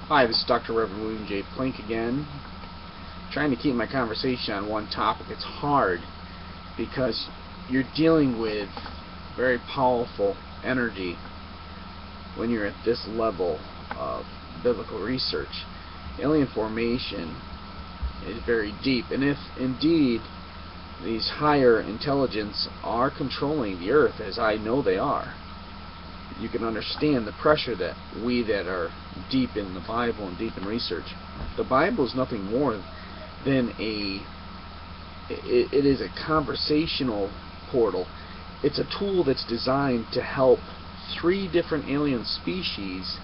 Hi, this is Dr. Reverend William J. Plink again. Trying to keep my conversation on one topic. It's hard because you're dealing with very powerful energy when you're at this level of biblical research. Alien formation is very deep, and if indeed these higher intelligence are controlling the earth, as I know they are, you can understand the pressure that we that are deep in the Bible and deep in research. The Bible is nothing more than it is a conversational portal. It's a tool that's designed to help 3 different alien species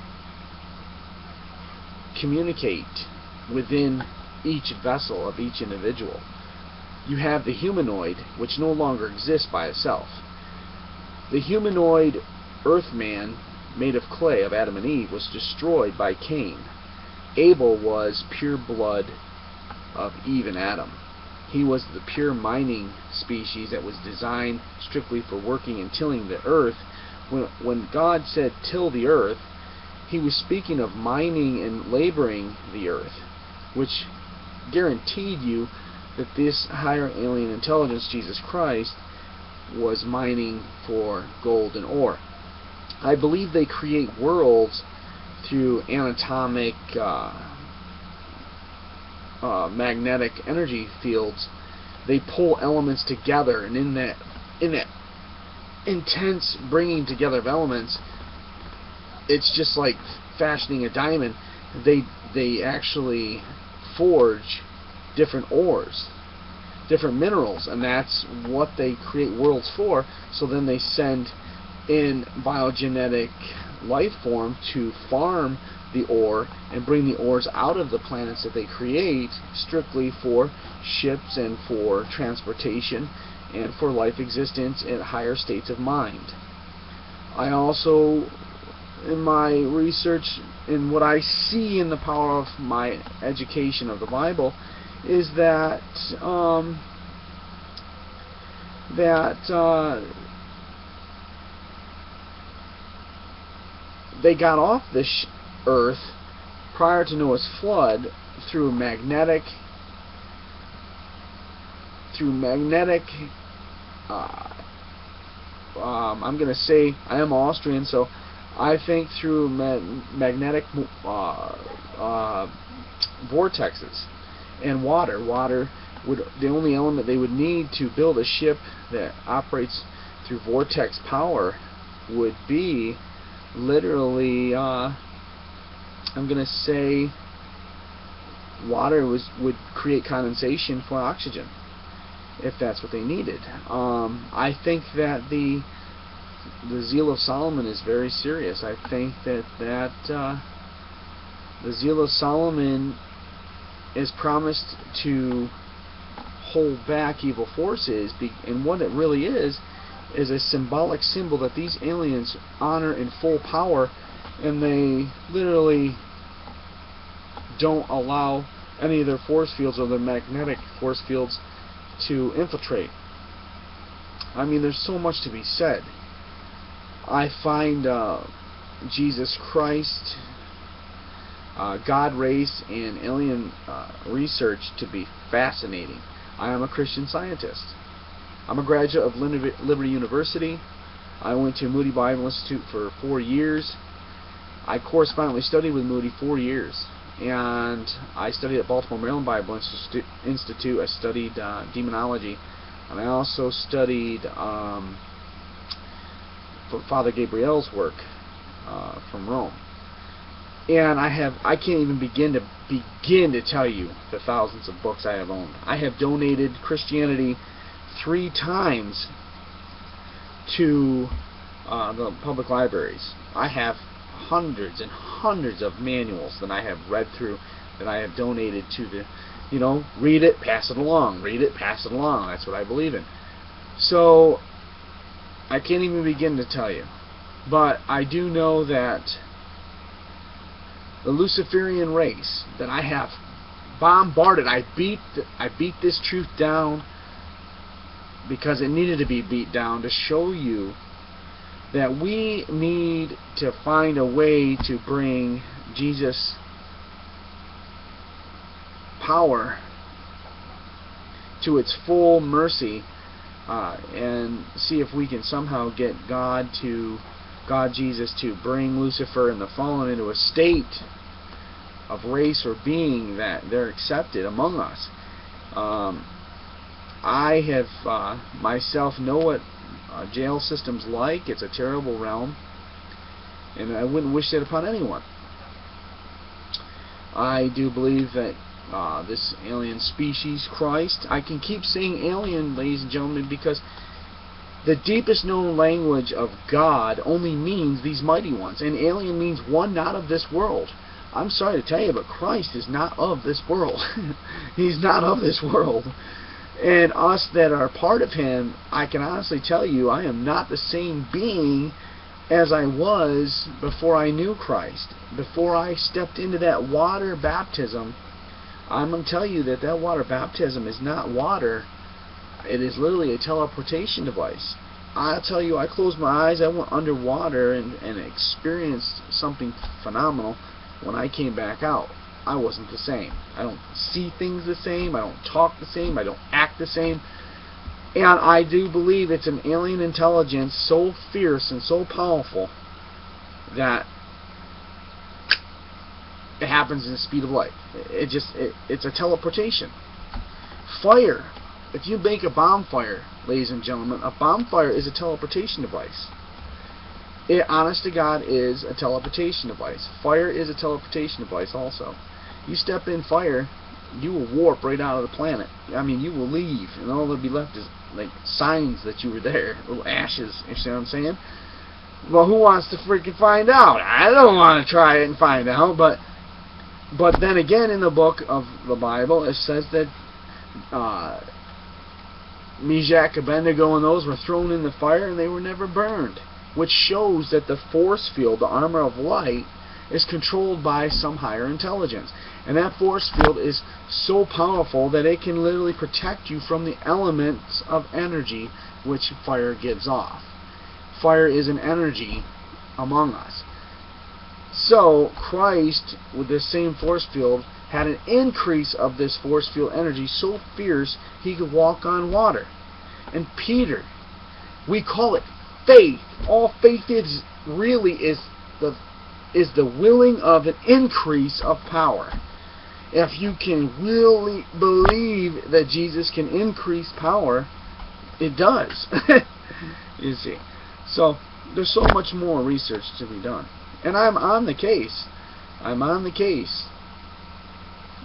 communicate within each vessel of each individual. You have the humanoid, which no longer exists by itself. The humanoid Earthman, made of clay, of Adam and Eve, was destroyed by Cain. Abel was pure blood of Eve and Adam. He was the pure mining species that was designed strictly for working and tilling the earth. When God said till the earth, He was speaking of mining and laboring the earth, which guaranteed you that this higher alien intelligence, Jesus Christ, was mining for gold and ore. I believe they create worlds through anatomic magnetic energy fields. They pull elements together, and in that intense bringing together of elements, it's just like fashioning a diamond. They actually forge different ores, different minerals, and that's what they create worlds for. So then they send in biogenetic life form to farm the ore and bring the ores out of the planets that they create strictly for ships and for transportation and for life existence in higher states of mind. I also, in my research, in what I see in the power of my education of the Bible, is that they got off this earth prior to Noah's flood through magnetic I'm going to say, I am Austrian, so I think through magnetic vortexes and water. Water would, the only element they would need to build a ship that operates through vortex power would be literally, I'm going to say, water would create condensation for oxygen, if that's what they needed. I think that the zeal of Solomon is very serious. I think that the zeal of Solomon is promised to hold back evil forces, and what it really is a symbolic symbol that these aliens honor in full power, and they literally don't allow any of their force fields or their magnetic force fields to infiltrate. I mean, there's so much to be said. I find Jesus Christ, God, race, and alien research to be fascinating. I am a Christian Scientist. I'm a graduate of Liberty University. I went to Moody Bible Institute for 4 years. I correspondently studied with Moody 4 years. And I studied at Baltimore, Maryland Bible Institute. I studied demonology. And I also studied Father Gabriel's work from Rome. And I can't even begin to tell you the thousands of books I have owned. I have donated Christianity 3 times to the public libraries. I have hundreds and hundreds of manuals that I have read through, that I have donated to the, read it, pass it along, read it, pass it along. That's what I believe in. So I can't even begin to tell you. But I do know that the Luciferian race that I have bombarded, I beat this truth down because it needed to be beat down to show you that we need to find a way to bring Jesus power to its full mercy, and see if we can somehow get God Jesus to bring Lucifer and the fallen into a state of race or being that they're accepted among us. I have myself know what jail system's like. It's a terrible realm, and I wouldn't wish that upon anyone. I do believe that this alien species, Christ, I can keep saying alien, ladies and gentlemen, because the deepest known language of God only means these mighty ones, and alien means one not of this world. I'm sorry to tell you, but Christ is not of this world. He's not of this world. And us that are part of Him, I can honestly tell you, I am not the same being as I was before I knew Christ. Before I stepped into that water baptism, I'm going to tell you that that water baptism is not water. It is literally a teleportation device. I'll tell you, I closed my eyes, I went underwater and experienced something phenomenal. When I came back out, I wasn't the same. I don't see things the same, I don't talk the same, I don't act the same. And I do believe it's an alien intelligence so fierce and so powerful that it happens in the speed of light. It's a teleportation. Fire. If you make a bonfire, ladies and gentlemen, a bonfire is a teleportation device. It, honest to God, is a teleportation device. Fire is a teleportation device also. You step in fire, you will warp right out of the planet. I mean, you will leave, and all that'll be left is like signs that you were there, little ashes. You see what I'm saying? Well, who wants to freaking find out? I don't want to try it and find out, but then again, in the book of the Bible, it says that Meshach, Abednego, and those were thrown in the fire and they were never burned, which shows that the force field, the armor of light, is controlled by some higher intelligence. And that force field is so powerful that it can literally protect you from the elements of energy which fire gives off. Fire is an energy among us. So Christ, with this same force field, had an increase of this force field energy so fierce he could walk on water. And Peter, we call it faith. All faith is really is the willing of an increase of power. If you can really believe that Jesus can increase power, it does. You see. So there's so much more research to be done. And I'm on the case. I'm on the case.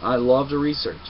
I love to research.